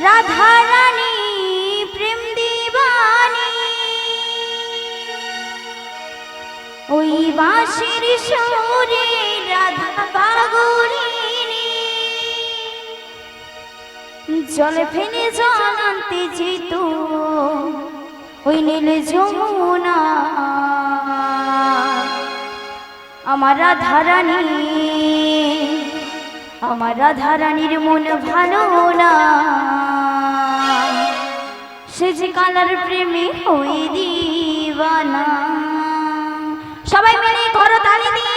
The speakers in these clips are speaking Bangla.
রাধা রানী প্রেম দিবানী, ওই বাঁশির সুরে রাধা পাগলিনী, জল ফেলে জল আনতে যেত ওই নীল যমুনা। আমার রাধা রানী, আমার রাধা রানীর মন ভালো না, সে যে কালার প্রেমে হয়ে দিবানা। সবাই মিলে করো তালি দিয়ে।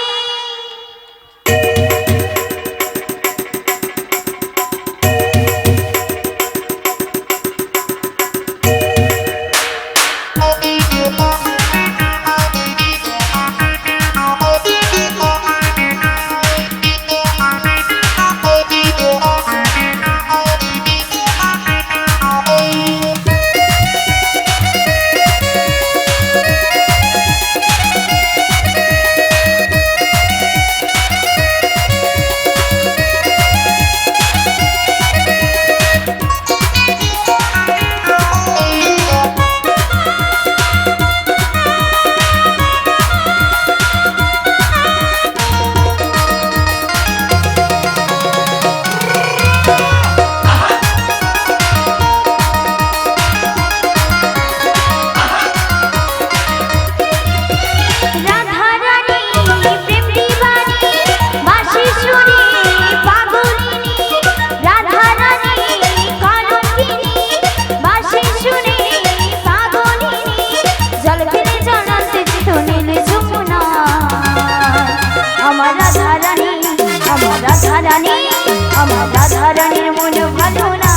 আমার রাধা রানীর মন ভালো না,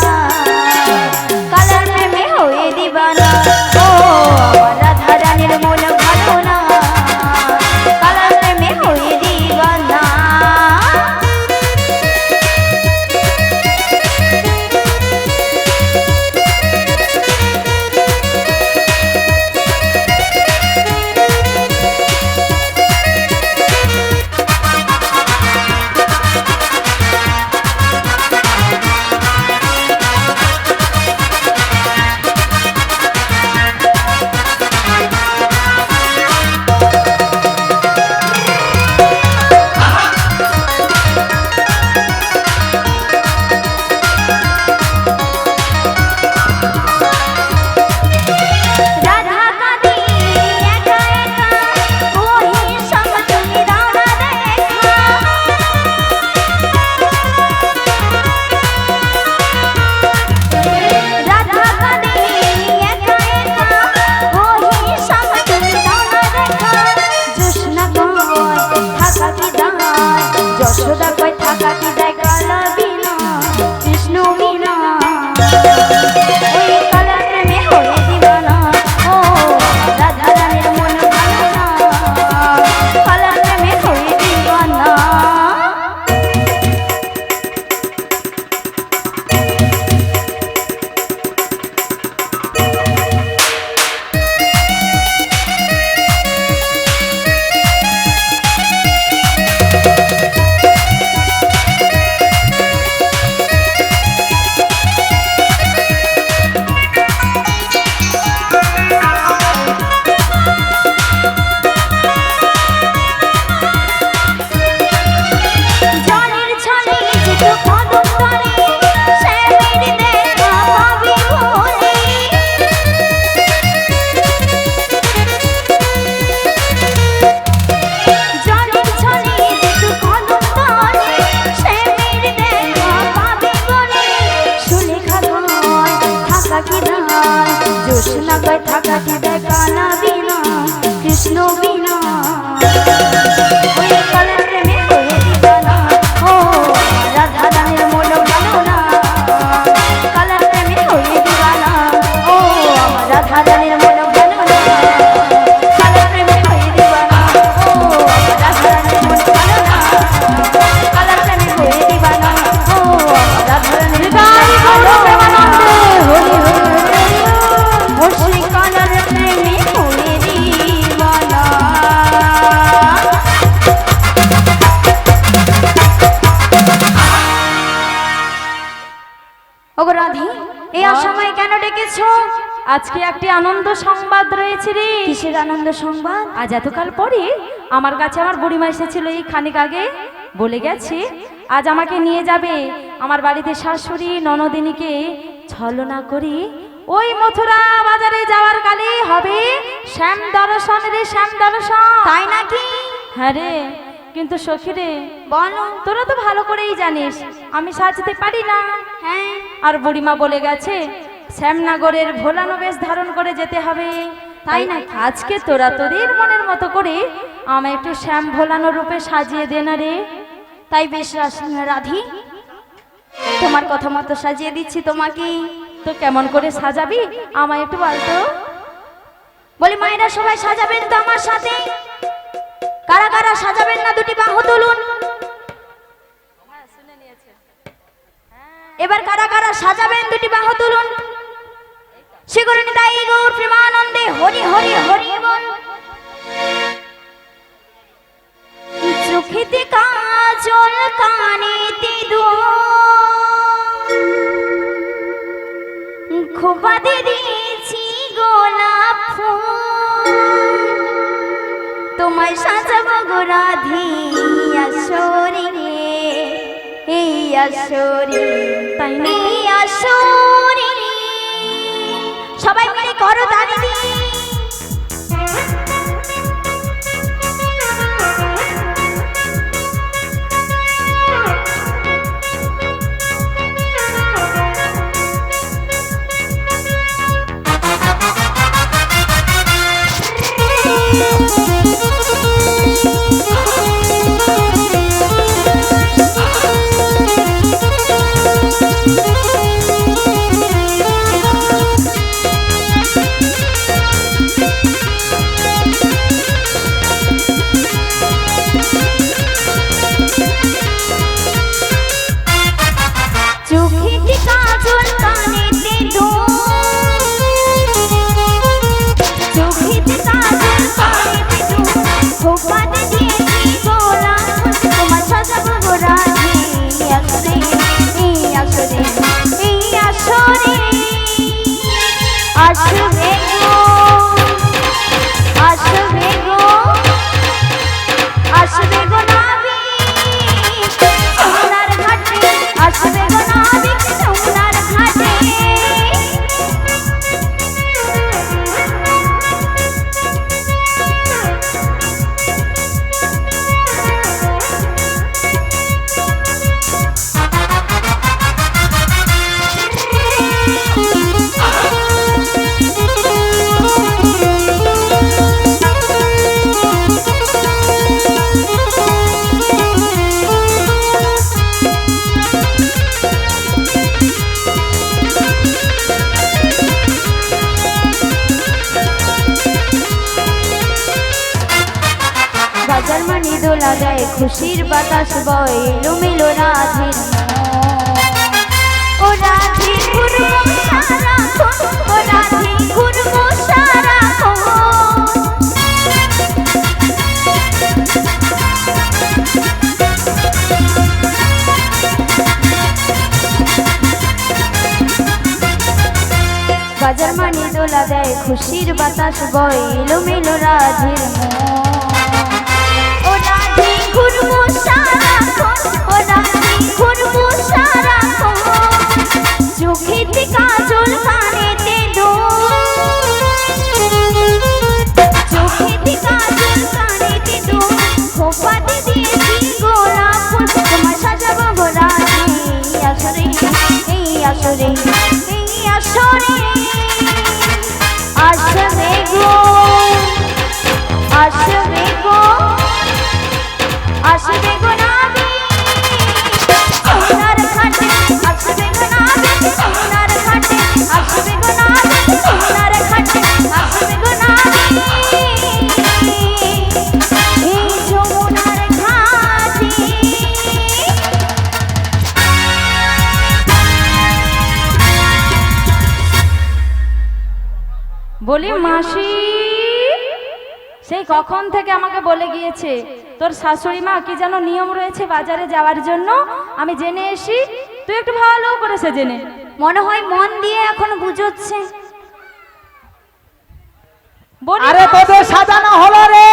কালার প্রেমে হয়ে দিবানা। ও আমার রাধা রানীর মন ভালো না, কালার প্রেমে হয়ে দিবানা। যশোদা কই থাকা কি দেয় কালা বিনা, কৃষ্ণ বিনা, ওই কালার প্রেমে হয়ে দিবানা। ও রাধা রানীর মন ভালো না, কালার প্রেমে হয়ে দিবানা। জোসনা কই থাকা কি দেয় কালা বিনা, কৃষ্ণ বিনা, ওই কালার প্রেমে হয়ে দিবানা। ও রাধা রানীর মন ভালো না, কালার প্রেমে হয়ে দিবানা। ও আমার রাধা রানীর মন ভালো না, কালার প্রেমে হয়ে দিবানা। ও আমার রাধা রানীর মন ভালো না, কালার প্রেমে হয়ে দিবানা। ও আমার রাধা রানীর গাই গৌর প্রেমানন্দে হরি হরি কালার প্রেমে হয়ে দিবানা। ওগো রাধে এই অসময়ে কেন ডেকেছো? আজকে একটি আনন্দ সংবাদ রয়েছে রে। কিসের আনন্দ সংবাদ? আজ এতকাল পরে আমার কাছে আমার বুড়িমা এসেছিল এই খানিক আগে, বলে গেছে আজ আমাকে নিয়ে যাবে আমার বাড়িতে শাশুড়ি ননদিনীকে ছলনা করি ওই মথুরা বাজারে যাওয়ার কালে হবে শ্যাম দর্শন রে, শ্যাম দর্শন। তাই নাকি? হ্যাঁ রে, কিন্তু সখী রে বলো। তোরা তো ভালো করেই জানিস আমি সাজতে পারি না। হ্যাঁ, আর বুড়িমা বলে গেছে শ্যামনগরের ভোলানো বেশ ধারণ করে যেতে হবে। তাই না, আজকে তোরা তোদের মনের মতো করে আমায় একটু শ্যাম ভোলানো রূপে সাজিয়ে দে না রে। তাই বেশ রাধি, তোমার কথা মতো সাজিয়ে দিচ্ছি তোমাকে। তো কেমন করে সাজাবি আমায় একটু বলতো। বলি মায়েরা সবাই সাজাবেন তো আমার সাথে? কারা কারা সাজাবেন না দুটি বাহু তুলুন। এবার কারা কারা সাজাবেন দুটি বাহু তুলুন। শিগগিরই তাই গৌর প্রেমানন্দে হরি হরি হরি বল। চোখেতে কাজল কানেতে দুল, খোপাতে দিয়েছি গোলাপ ফুল, তোমায় সাজাবো গো রাধে আসরে রে, এই আসরে, তাই না? এই আসরে। সবাই মিলে করো তালি দিয়ে। চোখেতে কাজল কানেতে দুল, চোখেতে কাজল কানেতে দুল, খোপাতে দিয়েছি গোলাপ ফুল, তোমায় সাজাবো গো রাধে আসরে, এই আসরে, এই আসরে। আসবে গো, আসবে গো, আসবে গো নাবিক যমুনার ঘাটে, আসবে গো নাবিক যমুনার ঘাটে। বাজার মানি দোলা যায়, খুশির বাতাস বয়, এলোমেলো রাধের মন। ও রাধে ঘুরবো সারাক্ষণ, ও রাধে ঘুরবো সারাক্ষণ। বাজার মানি দোলা দেয়, খুশির বাতাস বয়, এলোমেলো রাধের মন। ও রাধে ঘুরবো সারাক্ষণ, ও রাধে ঘুরবো সারাক্ষণ। চোখেতে কাজল কানেতে দুল, চোখেতে কাজল কানেতে দুল, খোপাতে দিয়েছি গোলাপ ফুল, তোমায় সাজাবো গো রাধে এই আসরে, এই আসরে, এই আসরে। আসবে গো, আসবে গো, আসবে গো নাবিক যমুনার ঘাটে, আসবে গো নাবিক যমুনার ঘাটে, আসবে গো নাবিক যমুনার ঘাটে, আসবে গো নাবিক এই যমুনার ঘাটে। বলি মাসি, সেই কখন থেকে আমাকে বলে গিয়েছে তোর শাশুড়ি মা কি যেন নিয়ম রয়েছে বাজারে যাওয়ার জন্য, আমি জেনে এসি, তুই একটু ভালো করেছে জেনে মনে হয় মন দিয়ে এখন বুঝোচ্ছে। বলি আরে মা। তোদের সাজানো হলো রে।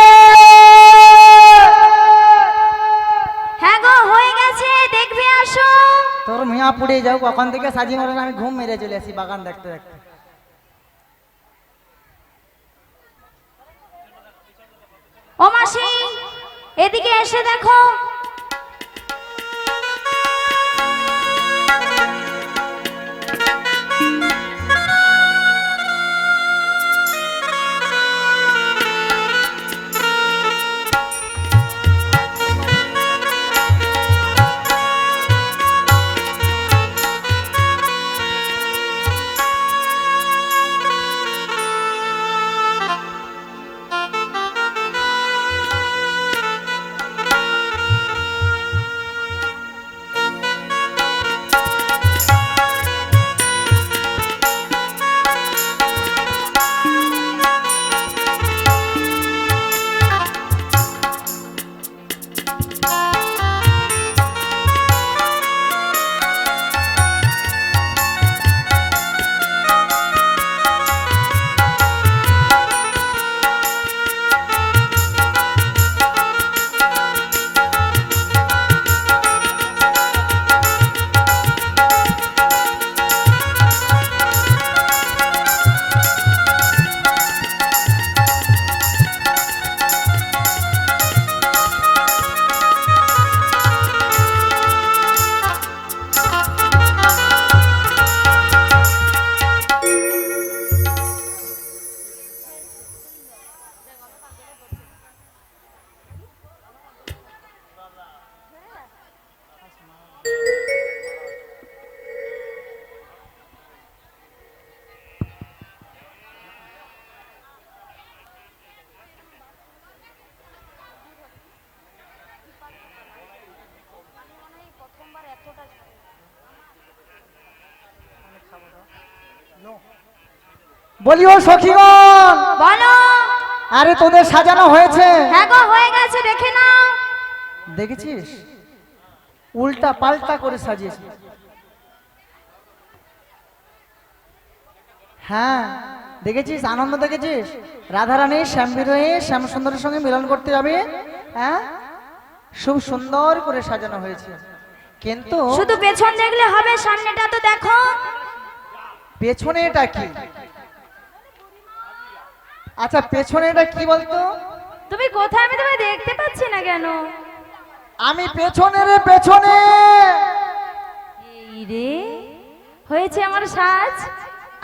হ্যাঁ গো হয়ে গেছে, দেখবে আসো। তোর মিয়া পুড়ে যাও, কখন থেকে সাজিয়ে মারেন, আমি ঘুম মেরে চলে আসি বাগান দেখতে দেখতে। ও মাসি, এদিকে এসে দেখো। বলিও সখীগণ, বলো। আরে তোদের সাজানো হয়েছে। হ্যাঁ গো হয়ে গেছে, দেখে নাও। দেখেছিস, উল্টা পাল্টা করে সাজিয়েছি। হ্যাঁ দেখেছিস, আনন্দ দেখেছিস। রাধারানী শ্যামবীর হয়ে শ্যামসুন্দরের সঙ্গে মিলন করতে যাবে। হ্যাঁ, খুব সুন্দর করে সাজানো হয়েছে। কিন্তু শুধু পেছন দেখলে হবে, সামনেটা তো দেখো। পেছনে এটা কি? আচ্ছা পেছনে এটা কি বলতো? তুমি কোথায়? আমি তোমায় দেখতে পাচ্ছি না কেন? আমি পেছনে রে, পেছনে। এই রে, হয়েছে আমার সাজ।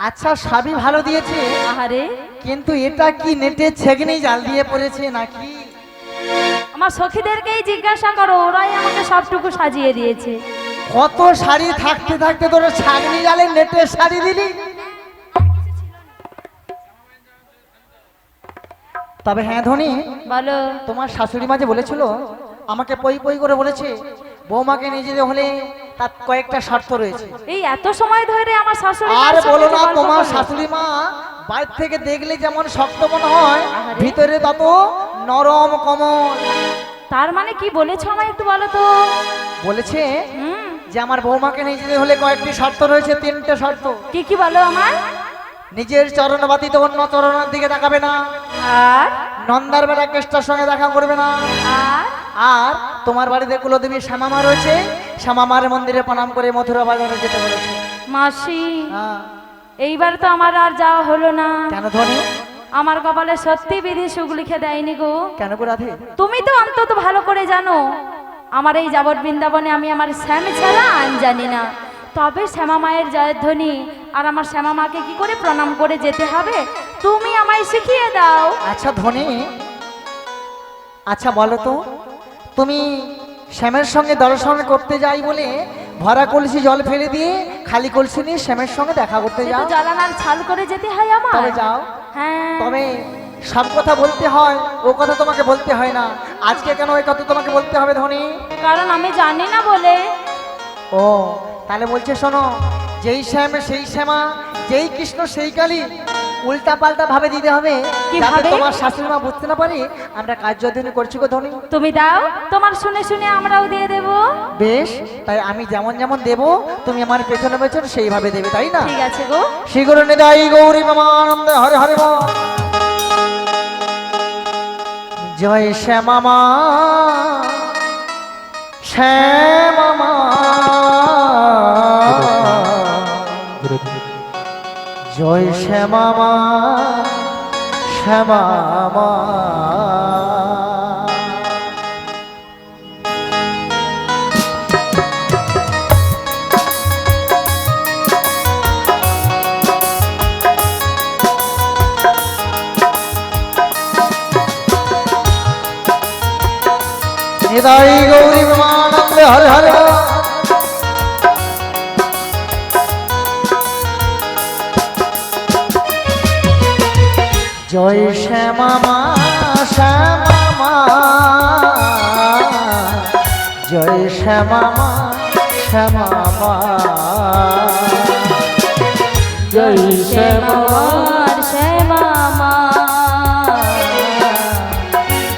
আচ্ছা সবই ভালো দিয়েছে, আহারে, কিন্তু এটা কি নেটে ছেগনি জাল দিয়ে পড়েছে নাকি? আমার সখীদেরকেই জিজ্ঞাসা করো, ওরাই আমাকে সবটুকু সাজিয়ে দিয়েছে। কত শাড়ি থাকতে থাকতে তোর ছাগনি জালে নেটের শাড়ি দিলি। তবে হ্যাঁ ধনী, বলো। তোমার শাশুড়ি মা যে বলেছিল, আমাকে পই পই করে বলেছে বৌমাকে নিয়ে যেতে হলে তার কয়েকটা শর্ত রয়েছে। এই এত সময় ধরে আমার শাশুড়ি আর মার সাথে বলো যে না, গল্প তোমার করলো। শাশুড়ি মা বাইরে থেকে দেখলে যেমন শক্ত মনে হয়, আহারে। ভিতরে তত নরম কোমল। তার মানে কি বলেছো আমায় একটু বলো তো। বলেছে হুম, যে আমার বৌমাকে নিয়ে যেতে হলে কয়েকটি শর্ত রয়েছে, 3টে শর্ত। কি কি বলো আমার? নিজের চরণ বাতিতে অন্য চরণের দিকে তাকাবে না, আর নন্দার বেড়া কেষ্টার সঙ্গে দেখা করবে না, আর আর তোমার বাড়িতে কুলদেবী শ্যামামা রয়েছে, শ্যামামার মন্দিরে প্রণাম করে মথুরা বাজারে যেতে বলেছে। মাসি, হ্যাঁ, এইবার তো আমার আর যাওয়া হলো না। কেন ধনী? আমার কপালে সত্যি বিধি সুখ লিখে দেয়নি গো। কেন গো রাধে? তুমি তো অন্তত ভালো করে জানো, আমার এই যাবৎ বৃন্দাবনে আমি আমার শ্যাম ছাড়া আন জানি না। তবে শ্যামা মায়ের জয়ের ধ্বনি আর আমার শ্যামা মাকে কি করে প্রণাম করে যেতে হবে তুমি আমায় শিখিয়ে দাও। আচ্ছা ধনী, আচ্ছা বলো তো, তুমি শ্যামের সঙ্গে দর্শন করতে যাই বলে ভরা কলসি জল ফেলে দিয়ে খালি কলসি নিয়ে শ্যামের সঙ্গে দেখা করতে সে তো যাও? জ্বালানার ছাল করে যেতে হয় আমার। তবে যাও। হ্যাঁ, তবে সব কথা বলতে হয়, ও কথা তোমাকে বলতে হয় না। আজকে কেন ওই কথা তোমাকে বলতে হবে ধনী? কারণ আমি জানি না বলে। ও তাহলে বলছে শোনো, যেই শ্যাম সেই শ্যামা, যেই কৃষ্ণ সেই কালী। উল্টা পাল্টা ভাবে দিতে হবে, কি যাতে ভাবে? তোমার শাশুড়ি মা বুঝতে না পারে আমরা কার্য অধ্যয়ন করছি গো ধনী। তুমি দাও, তোমার শুনে শুনে আমরাও দিয়ে দেব। বেশ, তাই আমি যেমন যেমন দেব তুমি আমার পেছনে পেছনে সেইভাবে দেবে, তাই না? ঠিক আছে গো। শ্রীগুরু নিতাই গৌরী মামানন্দ হরে হরে বল। জয় শ্যামা মা, শ্যামা মা, জয় শ্যামা মা, শ্যামা মা। নিতাই গৌরী প্রেমানন্দ হরে হরে বল। জয় শ্যামা মা, শ্যামা মা, জয় শ্যামা মা, শ্যামা মা, জয় শ্যামা শ্যামা মা,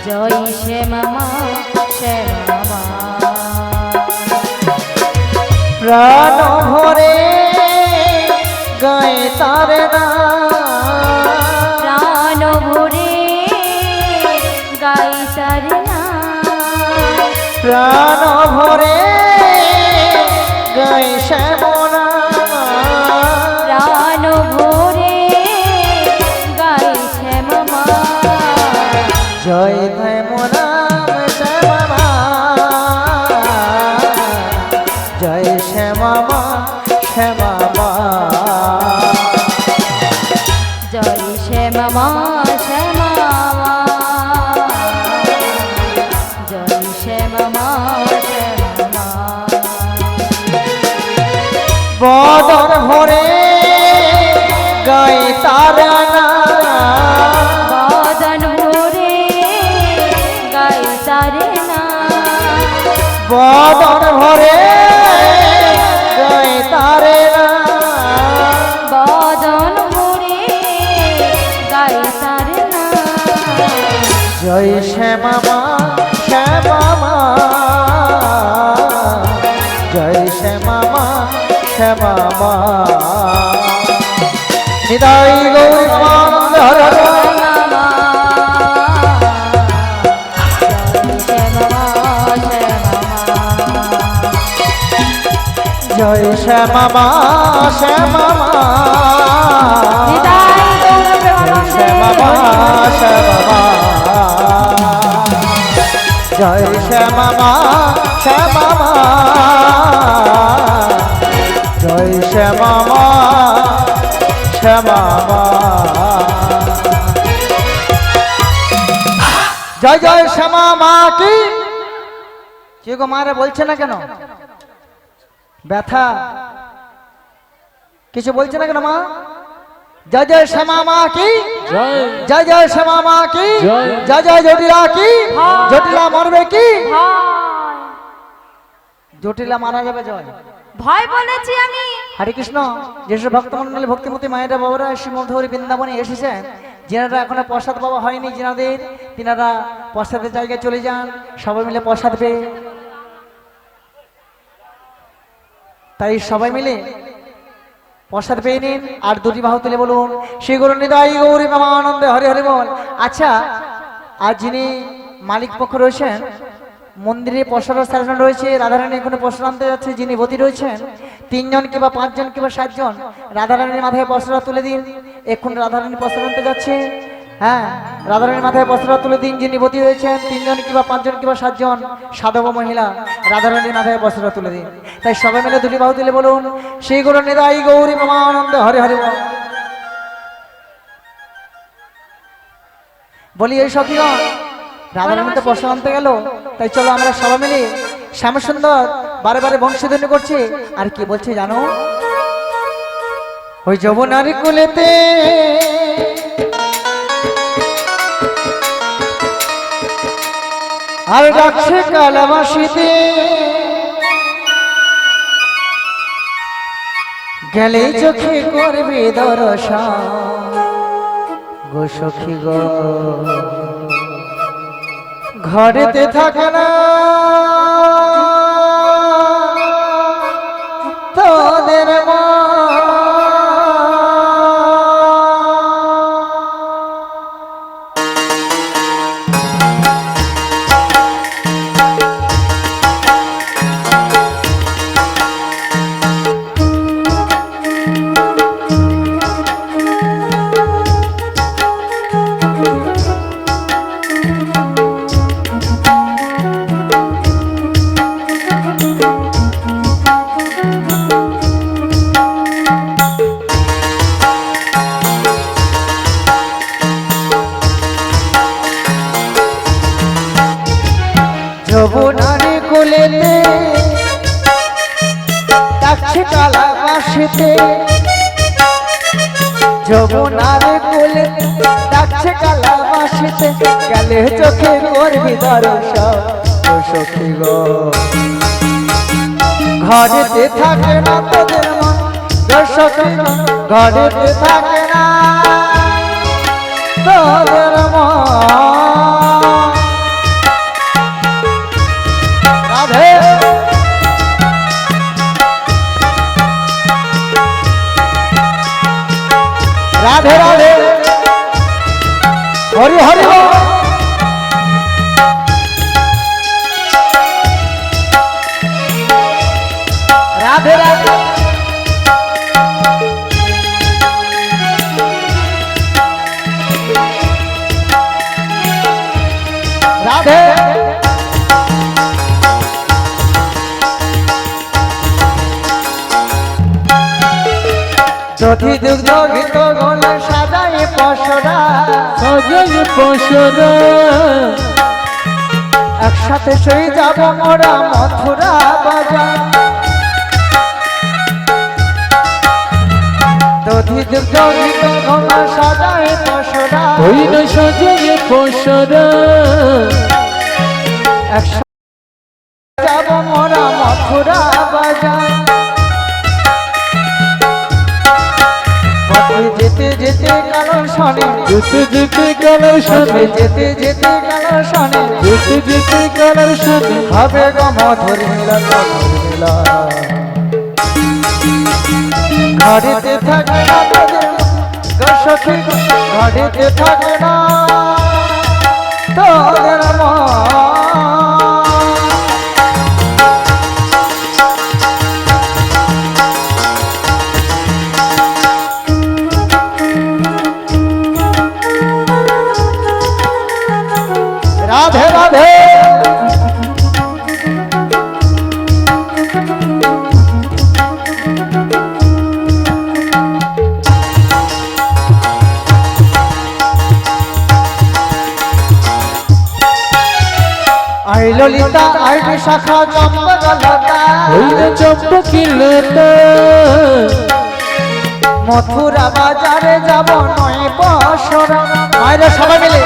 জয় শ্যামা শ্যামা মা। প্রাণ ভরে গায়ে তার নাম, প্রাণ ভরে গাই তার নাম, প্রাণ ভরে গায়ে শ্যামনা, প্রাণ ভরে গাই শ্যামা মা। জয় ধর্মনাম শ্যামা মা, জয় শ্যামা মা, শ্যামা মা, জয় শ্যামা শ্যামা মা, জয় শ্যামা শ্যামা মা। বদন ভরে গায়ে তার নাম, বদন ভরে গাই তারে নাম, বদন ভরে গায়ে তার নাম, বদন ভরে গাই তারে নাম। জয় শ্যামা মা, শ্যামা মা, জয় শ্যামা মা, শ্যামা মা। নিতাই গৌরী প্রেমানন্দ হরে হরে বল। জয় শ্যামা মা, শ্যামা মা, শ্যামা মা, শ্যামা মা, জয় শ্যামা মা, শ্যামা মা, জয় শ্যামা মা, শ্যামা মা। জয় জয় শ্যামা মা কি। কে গো মারে বলছে না কেন? ব্যথা কিছু বলছে না কেন মা? জয় জয় শ্যামা মা কি, জয় জয় শ্যামা মা কি, জয় জয় জটিলা কি। জটিলা মরবে কি? জটিলা মারা যাবে। জয় ভয় বলেছি আমি। হরে কৃষ্ণ। যেসব ভক্তমন্ডলী ভক্তিমতী মায়েরা বাবারা শ্রীমধুরী বৃন্দাবনে এসেছেন, যেনারা এখনো প্রসাদ পাওয়া হয়নি যেনাদের, তিনারা প্রসাদের জায়গায় চলে যান, সবাই মিলে প্রসাদ পেয়ে। তাই সবাই মিলে প্রসাদ পেয়ে নিন আর দুটি বাহু তুলে বলুন শ্রী গুরু নিতাই গৌরী প্রেমানন্দে হরে হরে বল। আচ্ছা, আর যিনি মালিক পক্ষ রয়েছেন, মন্দিরে প্রসাদ সাজানো রয়েছে, রাধারানী এখানে প্রসাদ আনতে যাচ্ছে, যিনি বতী রয়েছেন, 3 জন কিংবা 5 জন কিংবা 7 জন রাধারানীর মাথায় প্রসাদ তুলে দিন। এখন রাধারানী প্রসাদ আনতে যাচ্ছে। হ্যাঁ, রাধারানীর মাথায় প্রসাদ তুলে দিন, যিনি বতী রয়েছেন, 3 জন কিংবা 5 জন কিংবা 7 জন সাধব মহিলা রাধারানীর মাথায় প্রসাদ তুলে দিন। তাই সবাই মিলে দুটি বাহু তুলে বলুন শ্রী গুরু নিতাই গৌরী প্রেমানন্দে হরে হরে বল। বলি এই সখীগণ, রাধারানী তো প্রসাদ আনতে গেল, তাই চলো আমরা সবাই মিলে শ্যামসুন্দর বারে বারে বংশীধ্বনি করছি। আর কি বলছে জানো? ওই যমুনার কুলেতে আর ডাকছে কালাবাসীতে, গেলে চোখে করবে দর্শন। গো সখী গো ঘরেতে থাকে না তোদের মা যমুনারে কোলেতে ডাকছে কালা বাঁশিতে যমুনারে কোলেতে ডাকছে কালা বাঁশিতে গেলে চোখে করবি দর্শন ও সখী গো ঘরেতে থাকে না তোদের মন ও সখী গো ঘরেতে থাকে না তোদের মন রাধে রাধে হরি হরি রাধে রাধে রাধে যদি দুগ্ধ গীত গলে সাজাই পশরা একসাথে সই যাব মোরা মথুরা বাজার যদি দুগ্ধ গীত গলে সাজাই পশরা একসাথে যাব মোরা মথুরা বাজার যেতে যেতে কালো শনে যেতে যেতে কালার সাথে যেতে যেতে কালো শনে যেতে যেতে কালার সাথে হবে গো মধুর মিলন ঘরেতে থাকে না তোদের গো সখী ঘরেতে থাকে না তোদের মন রাধে রাধে আই ললিতা আই বিশাখা চম্পকলতা চম্পকিলতা মথুরা বাজারে যাব নয় বছরা মায়েরা সবাই মিলে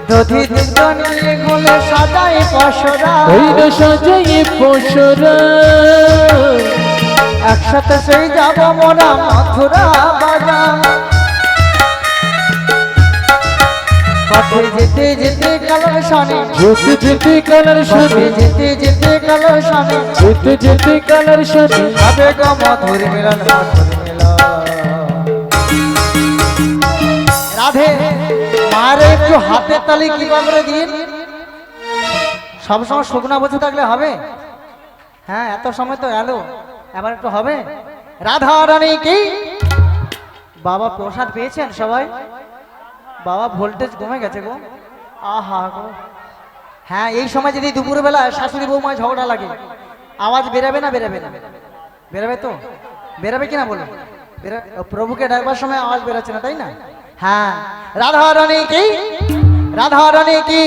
দধি দুগ্ধ নিয়ে গুলে সাজাই পশরা সাজাই পশরা একসাথে সেই যাব মোরা মথুরা বাজার পথে যেতে যেতে কালো শনে যেতে যেতে কালার সাথে যেতে যেতে কালো শনে যেতে যেতে কালার সাথে হবে গো মধুর মিলন রাধে মারে একটু হাতে তালি কি করে দিন সবসময় শুকনা বসে থাকলে হবে হ্যাঁ এত সময় তো এলো এবার একটু হবে রাধা রানী কি বাবা প্রসাদ পেয়েছেন সবাই বাবা ভোল্টেজ কমে গেছে গো আহা গো হ্যাঁ এই সময় যদি দুপুরবেলা শাশুড়ি বৌমায় ঝগড়া লাগে আওয়াজ বেরাবে না বেরাবে না বেরাবে তো বেরাবে কিনা বলো প্রভুকে ডাকবার সময় আওয়াজ বেরাচ্ছে না তাই না হ্যাঁ রাধা রানী কি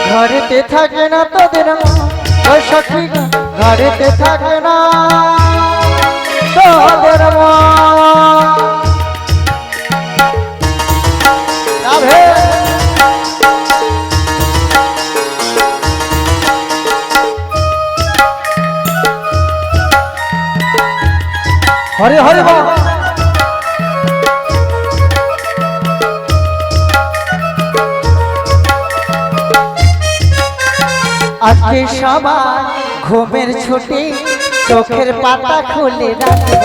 ঘরেতে থাকে না তোদের ওই সখী ঘরেতে থাকে না তোদের রাধে হরে হরে আজকে সবাই ঘুমের ছুটি চোখের পাতা খুলে রাখবো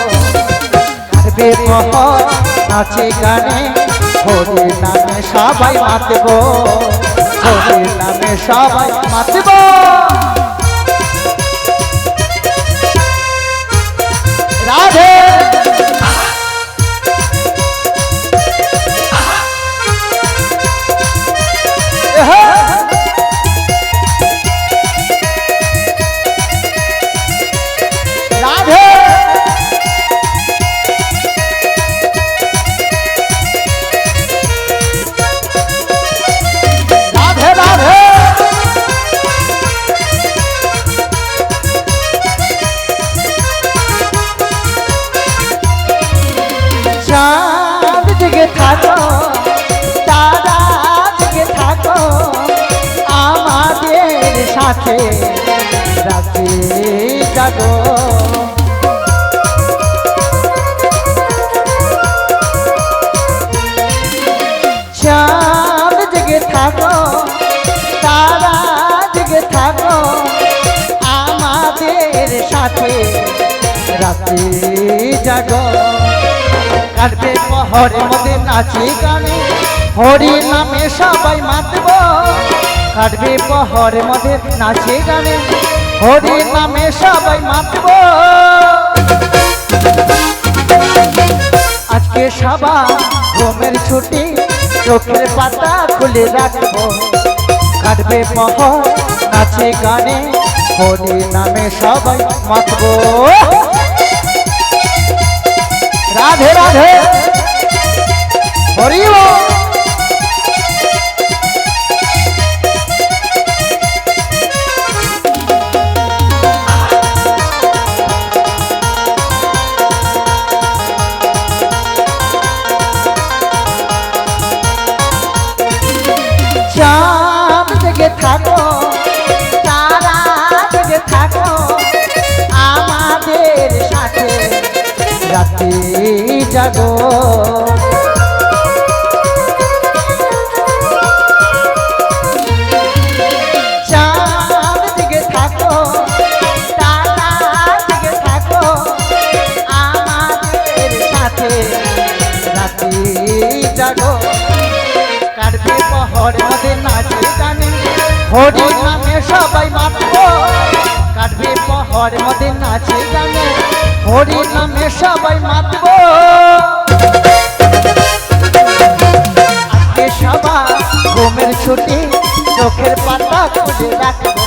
কাটবে পহর নাচে গানে হরি নামে সবাই মাতবো হরি নামে সবাই মাতবো রাধে রাধে রাধে রাধে চাঁদ জেগে থাকো তারা জেগে থাকো আমাদের সাথে রাতে জাগো চাঁদ জেগে থাকো তারা জেগে থাকো আমাদের সাথে রাতে জাগো কাটবে পহরের মধ্যে নাচে গানে হরি নামে সবাই মাতব কাটবে পহরের মধ্যে নাচে গানে হরি নামে সবাই মাতব আজকে সবাই ঘুমের ছুটি চোখের পাতা খুলে রাখবো কাটবে পহর নাচে গানে হরি নামে সবাই মাতব রাধে রাধে হরি বল। চাঁদ জেগে থাকো তারা জেগে থাকো আমাদের সাথে রাতে জাগো চাঁদ জেগে থাকো তারা জেগে থাকো আমাদের সাথে রাতে জাগো কাটবে পহরের মধ্যে নাচে গানে হরি নামে সবাই মাতবো কাটবে পহরের মধ্যে নাচে গানে হরি নামে সবাই মাতবো আজকে সবাই ঘুমের ছুটি চোখের পাতা খুলে রাখবো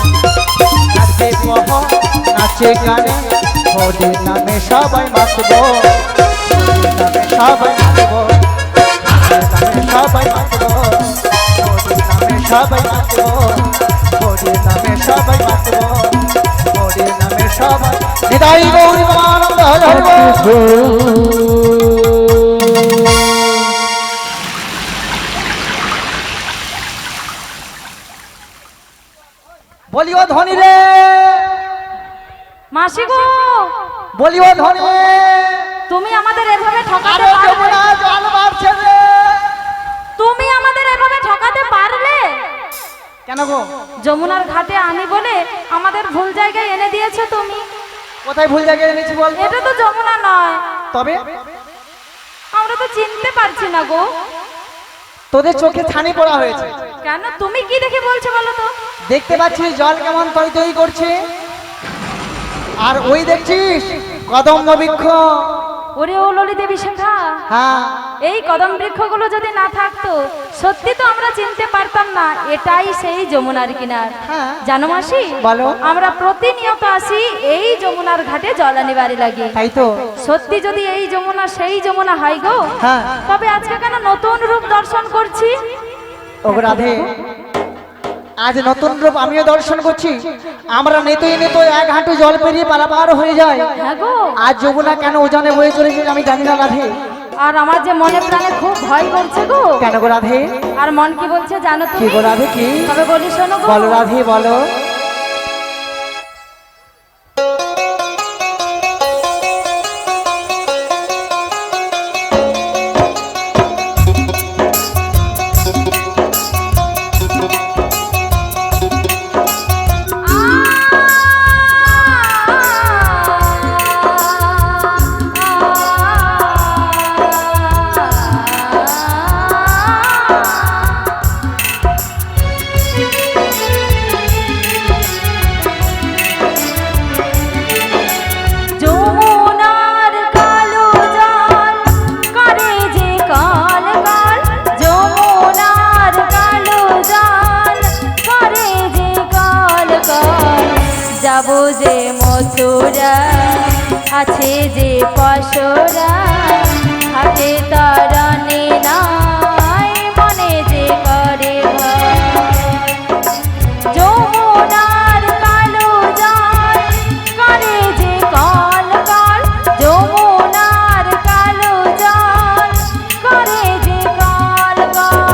কাটবে পহর নাচে গানে হরি নামে সবাই মাতবো হরি নামে সবাই মাতবো সবাই মাতবো হরি নামে সবাই মাতবো হরি নামে সবাই মাতবো হরি নামে সবাই নিতাই গৌরী আনন্দ হরি বলিও ধনী রে মাসি গো বলিও ধনী তুমি আমাদের এভাবে ঠকাতে আরে পারলে যমুনা জল মারছে রে তুমি আমাদের এভাবে ঠকাতে পারলে কেন গো যমুনার ঘাটে আনি বলে আমাদের ভুল জায়গায় এনে দিয়েছো তুমি কোথায় ভুল জায়গায় এনেছি বল এটা তো যমুনা নয় তবে আমরা তো চিনতে পারছি না গো তোদের চোখে ছানি পড়া হয়েছে কেন তুমি কি দেখে বলছো বলো তো দেখতে পাচ্ছিস জল কেমন তৈ তৈ করছে আর ওই দেখছিস কদম্ব বৃক্ষ ওরে ও ললিতে বিশাখা হ্যাঁ এই কদম বৃক্ষগুলো যদি না থাকতো সত্যি তো আমরা চিনতে পারতাম না এটাই সেই যমুনার কিনার হ্যাঁ। জানো মাসি বলো। আমরা প্রতিনিয়ত আসি এই যমুনার ঘাটে জল আনি বাড়ি লাগে তাই তো সত্যি যদি এই যমুনা সেই যমুনা হয় গো হ্যাঁ। তবে আজকে কেন নতুন রূপ দর্শন করছি ও রাধে আজ নতুন রূপ আমিও দর্শন করছি আমরা নেতই নেতই এক হাঁটু জল পেরিয়ে পারাপার হয়ে যায় হ্যাঁ গো আজ যমুনা কেন ওজনে বয়ে চলেছে আমি জানি না রাধে আর আমার যে মনে প্রাণে খুব ভয় করছে গো কেন গো রাধে আর মন কি বলছে জানো কি তুমি গো রাধে কি তবে বলি শোনো গো বলো রাধে বলো যে মথুরা আছে যে পশরা হাতে তরণে নাই মনে যে করে ভয় যমুনার কালো জল করে যে কল কল যমুনার কালো জল করে যে কল কল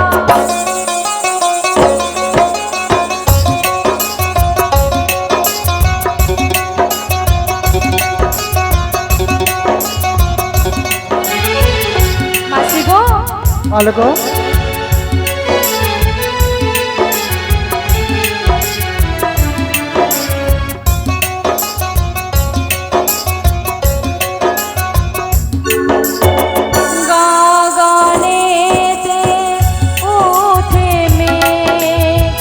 মাসি গো অলক গগনেতে উঠে মেঘ,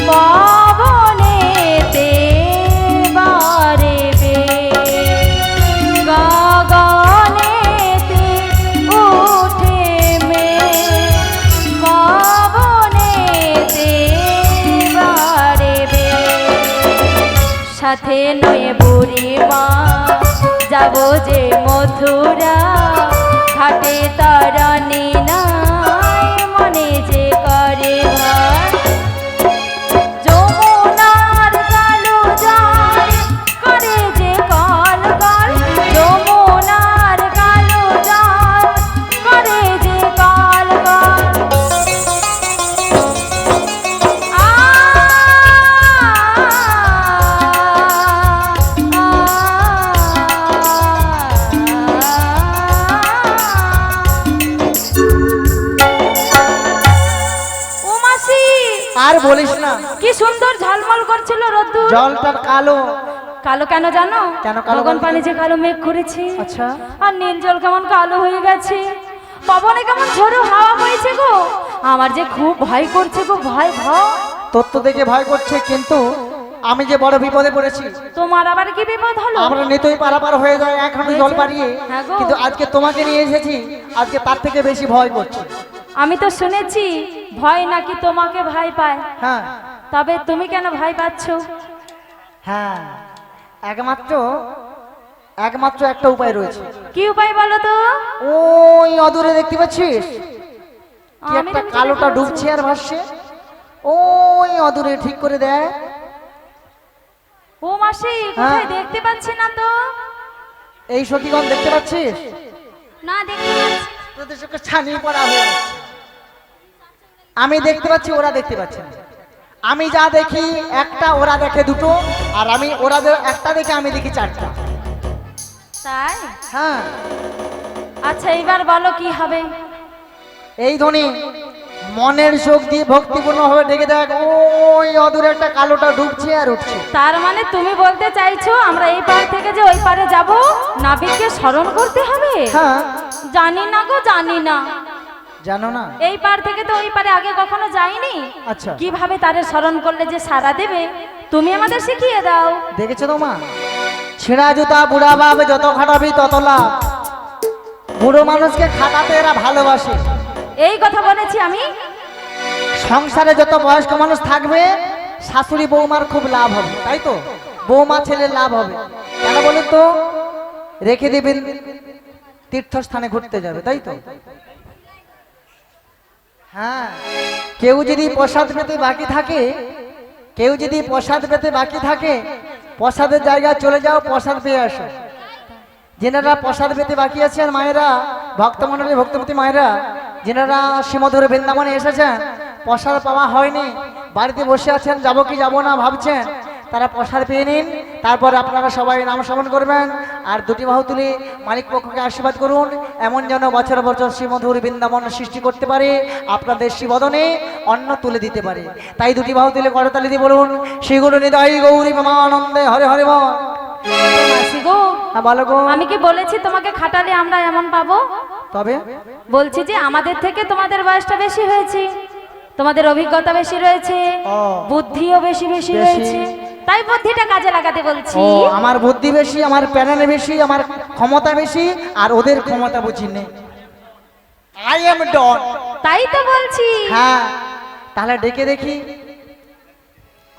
পবনেতে বাড়ে বেগ। গগনেতে উঠে মেঘ, পবনেতে বাড়ে বেগ। সাথে নয়ে বুড়িমা যাব যে মথুরা ঘাটে তরণী নাই মনে যে করে ভয় যমুনার কালো জল করে যে কল কল যমুনার কালো জল করে যে কল কল ও মাসি আর বলিস না, কি সুন্দর ঝলমল করছিল রোদ্দুর জলটার কালো। কালো কেন জানো? কেন কালো গগন বলতো? পানি যে কালো মেঘ করেছে আচ্ছা। আর নীল জল কেমন কালো হয়ে গেছে পবনে কেমন ঝোড়ো হাওয়া বইছে গো আমার যে খুব ভয় করছে গো ভয় ভয় তোর তো দেখে ভয় করছে, কিন্তু আমি যে বড় বিপদে পড়েছি। তোমার আবার কি বিপদ হলো? আমরা নিতই পারাপার হয়ে যায় এক হাঁটু জল পারিয়ে, হ্যাঁ গো। কিন্তু আজকে তোমাকে নিয়ে এসেছি, আজকে তার থেকে বেশি ভয় করছে। আমি তো শুনেছি ভয় নাকি তোমাকে ভয় পায়, হ্যাঁ তবে তুমি কেন ভয় পাচ্ছ? হ্যাঁ, একমাত্র একমাত্র একটা উপায় রয়েছে। কি উপায় বলো তো? ওই অদূরে দেখতে পাচ্ছিস কি আমি একটা তো কিছু কালোটা দেখতে ডুবছে আর ভাসছে? ওই অদূরে ঠিক করে দেয়। ও মাসি কোথায় দেখতে পাচ্ছি না তো। এই সখীগণ দেখতে পাচ্ছিস? না দেখতে পাচ্ছি। তোদের চোখে ছানি পড়া হয়ে যাচ্ছে। আমি দেখতে পাচ্ছি, ওরা দেখতে পাচ্ছে না। আমি যা দেখি একটা, ওরা দেখে দুটো, আর আমি ওরা একটা দেখে আমি দেখি চারটা। তাই? হ্যাঁ, আচ্ছা এইবার বলো কি হবে? এই ধ্বনি মনের চোখ দিয়ে ভক্তিপূর্ণ ভাবে ডেকে দেখ, ওই অদূরে একটা কালোটা ডুবছে আর উঠছে। তার মানে তুমি বলতে চাইছো আমরা এই পার থেকে যে ওই পারে যাব নাবিককে স্মরণ করতে হবে? হ্যাঁ, জানি না গো জানি না। জানো না? এই পার থেকে তো ওই পারে আগে কখনো যাইনি। আচ্ছা, কিভাবে তারে স্মরণ করলে যে সারা দেবে তুমি আমাদের শিখিয়ে দাও। দেখেছো তো মা, ছেঁড়া জুতা বুড়া বাপ যত খাটাবি তত লাভ। বুড়ো মানুষকে খাটাতে এরা ভালোবাসে। এই কথা বলেছি আমি। সংসারে যত বয়স্ক মানুষ থাকবে শাশুড়ি বৌমার খুব লাভ হবে, তাই তো? বৌমা ছেলের লাভ হবে কেন বলুন তো? রেখে দেবেন, তীর্থস্থানে ঘুরতে যাবে, তাই তো? হ্যাঁ, কেউ যদি প্রসাদ পেতে বাকি থাকে, কেউ যদি প্রসাদ পেতে বাকি থাকে, প্রসাদের জায়গায় চলে যাও, প্রসাদ পেয়ে আসো। যেনারা প্রসাদ পেতে বাকি আছেন মায়েরা, ভক্তমণ্ডলী ভক্তপতি মায়েরা, যেনারা শ্রীমধুর বৃন্দাবনে এসেছেন, প্রসাদ পাওয়া হয়নি, বাড়িতে বসে আছেন, যাবো কি যাবো না ভাবছেন, তারা প্রসাদ পেয়ে নিন। তারপর আপনারা সবাই নাম শ্রবণ করবেন আর দুটি বাহু তুলে মালিক পক্ষকে আশীর্বাদ করুন, এমন যেন বছর বছর শ্রীমধুর বৃন্দাবন সৃষ্টি করতে পারে, আপনাদের শ্রীবদনে অন্ন তুলে দিতে পারে। তাই দুটি বাহু তুলে করতালি দিয়ে বলুন, শ্রী গুরু নিতাই গৌরী প্রেমানন্দে হরে হরে বল। মাসি গো, হ্যাঁ বলো গো। আমি কি বলেছি তোমাকে খাটালে আমরা এমন পাবো? তবে বলছি যে আমাদের থেকে তোমাদের বয়সটা বেশি হয়েছে, তোমাদের অভিজ্ঞতা বেশি রয়েছে, ও। বুদ্ধিও বেশি বেশি বেশি। রয়েছে, তাই বুদ্ধিটা কাজে লাগাতে বলছি। ও, আমার বুদ্ধি বেশি, আমার প্যানেল বেশি, আমার ক্ষমতা বেশি, আর ওদের ক্ষমতা বুঝি নেই। আই এম ডন। তাই তো বলছি। হ্যাঁ, তাহলে ডেকে দেখি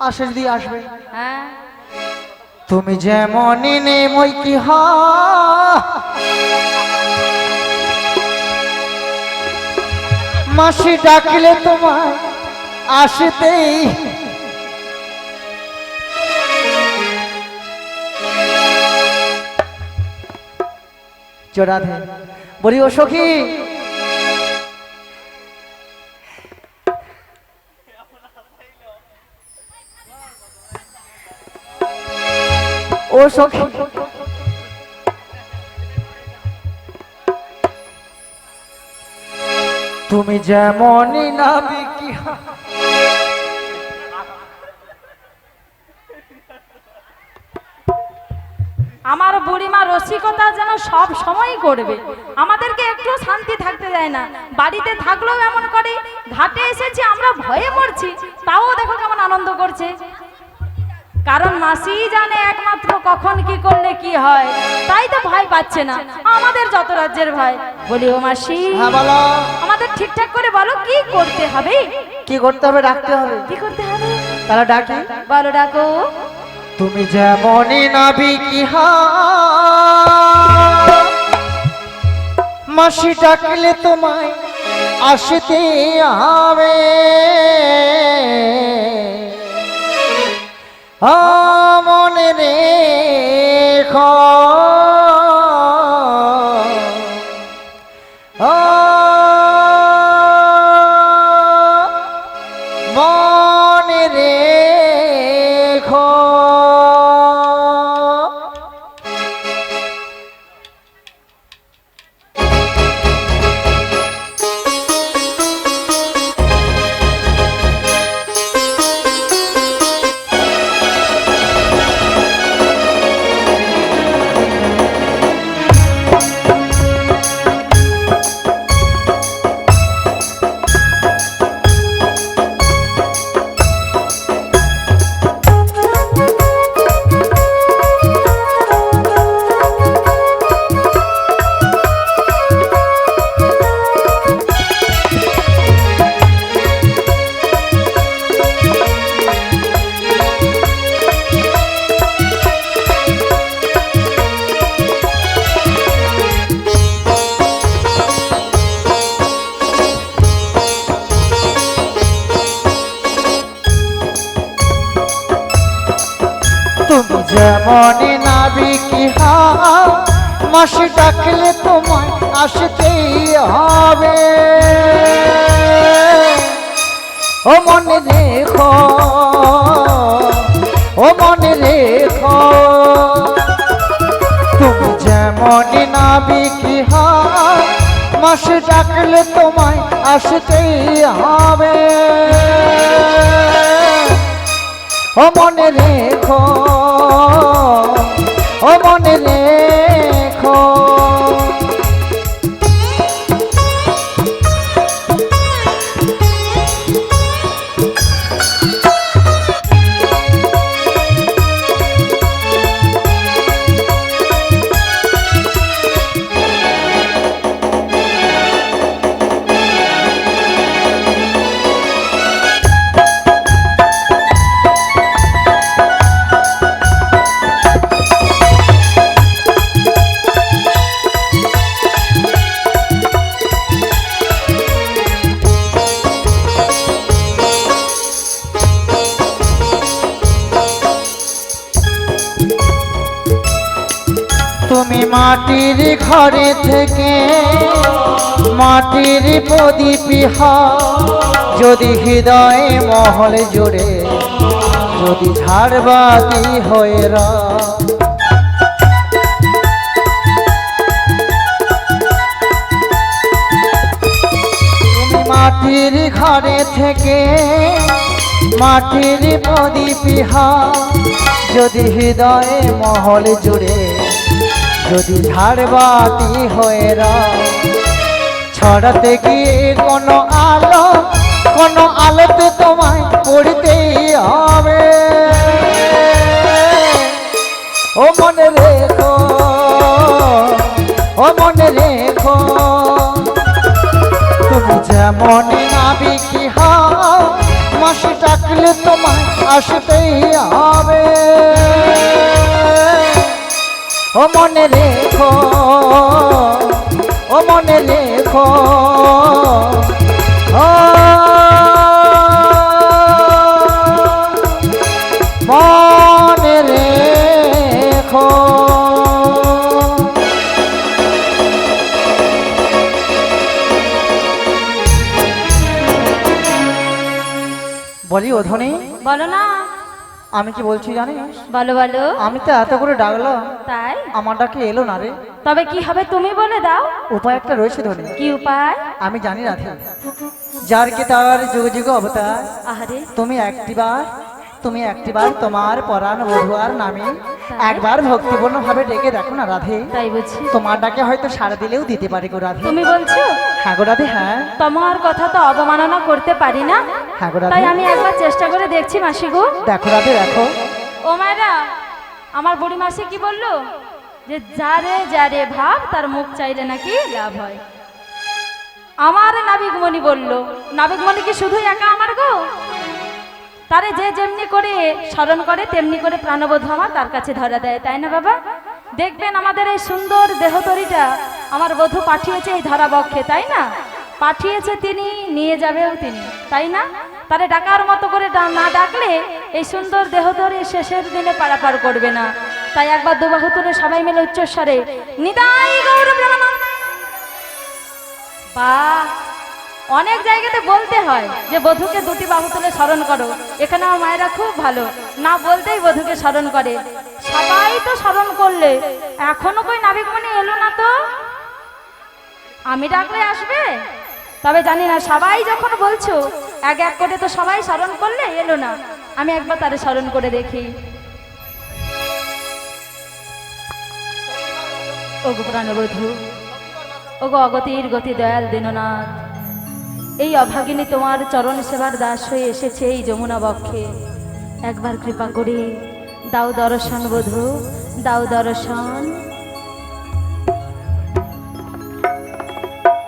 আসে যদি আসবে। হ্যাঁ, তুমি যেমন নেমই কি মাসি ডাকলে তোমার আসতেই জোড়াধে বলি ও সখী ও সখী তুমি যেমনই নাবিকি আমার বুড়িমা রসিকতা যেন সব সময় করবে, আমাদেরকে একটু শান্তি থাকতে দেয় না। বাড়িতে থাকলেও এমন করে, ঘাটে এসেছি আমরা ভয়ে মরছি, তাও দেখো কেমন আনন্দ করছে। কারণ মাসি জানে একমাত্র কখন কি করলে কি হয়, তাই তো ভয় পাচ্ছে না। আমাদের যত রাজ্যের ভয়। বলি ও মাসি, হ্যাঁ বলো, আমাদের ঠিকঠাক করে বলো কি করতে হবে। কি করতে হবে? ডাকতে হবে। কি করতে হবে? তাহলে ডাকি, বলো ডাকো। তুমি যেমনই নাবিকি মাসি ডাকলে তোমায় আসতে হবে। মনে রেখো মনে রেখো তুমি যেমনই নাবিকি মাসি ডাকলে তোমায় আসতেই হবে। ও মনে রেখো, ও মনে রেখো, তুমি যেমনই নাবিকি মাসি ডাকলে তোমায় আসতেই হবে। ও মনে রেখো, ও মনে রেখো। তুমি মাটির ঘরে থেকে মাটির প্রদীপ যদি হৃদয়ে মহল জুড়ে যদি ঝাড়বাতি হয়ে তুমি মাটির ঘরে থেকে মাটির প্রদীপ যদি হৃদয়ে মহল জুড়ে যদি ঝাড়বাতি হয়ে ছড়াতে গিয়ে কোনো আলোতে তোমায় পড়তেই হবে। ও মনে রেখো, ও মনে রেখো, তুমি যেমন নাবিকি মাসি ডাকলে তোমায় আসতেই হবে। ও মনে রেখো, ও মনে রেখো, ও মনে রেখো। বলি ও ধনী, বলো না। আমি কি বলছি জানিস? বলো বলো। আমি তো এত করে ডাকলাম, তাই? আমার ডাকে এলো না রে। তবে কি হবে তুমি বলে দাও। উপায় একটা রয়েছে ধনী। কি উপায়? আমি জানি রাধে, যার কি তার যুগ যুগ অবতার। আহারে, তুমি একটিবার তোমার পরাণ বধুয়ার নামে একবার ভক্তিপূর্ণ ভাবে ডেকে দেখো না রাধে। তাই বুঝি? তোমার ডাকে হয়তো সাড়া দিলেও দিতে পারে গো রাধে। তুমি বলছো? হ্যাঁ গো রাধে, হ্যাঁ। তোমার কথা তো অবমাননা করতে পারি না, হ্যাঁ গো রাধে। তাই আমি একবার চেষ্টা করে দেখছি মাসি গো। দেখো রাধে, দেখো। ও মায়েরা, আমার বুড়ি মাসি কি বললো যে যারে যারে ভাব তার মুখ চাইলে নাকি লাভ হয়। আমার নাবিকমণি বলল, নাবিকমণি কি শুধু একা আমার গো? তারে যে যেমনি করে স্মরণ করে তেমনি করে প্রাণবোধ আমার তার কাছে ধরা দেয়, তাই না বাবা? দেখবেন আমাদের এই সুন্দর দেহতরিটা আমার বধূ পাঠিয়েছে এই ধরা বক্ষে, তাই না? পাঠিয়েছে তিনি, নিয়ে যাবেও তিনি, তাই না? তারে ডাকার মতো করে না ডাকলে এই সুন্দর দেহতরি শেষের দিনে পারাপার করবে না। তাই একবার দুবাহু তুলে সবাই মিলে উচ্চস্বরে নিতাই গৌর প্রেমানন্দ। বাহ, অনেক জায়গাতে বলতে হয় যে বধূকে দুটি বাহু তুলে স্মরণ করো। এখানে আমার মায়েরা খুব ভালো, না বলতেই বধূকে স্মরণ করে। সবাই তো স্মরণ করলে, এখনো কই নাবিকমণি এলো না তো? আমি ডাকলে আসবে? তবে জানি না, সবাই যখন বলছো এক এক করে তো সবাই স্মরণ করলে এলো না। আমি একবার তারে স্মরণ করে দেখি। ওগো প্রাণবধূ, ওগো অগতির গতি দয়াল দীননাথ, এই অভাগিনী তোমার চরণ সেবার দাস হয়ে এসেছে এই যমুনা বক্ষে। একবার কৃপা করে দাও দর্শন বধূ, দাও দর্শন।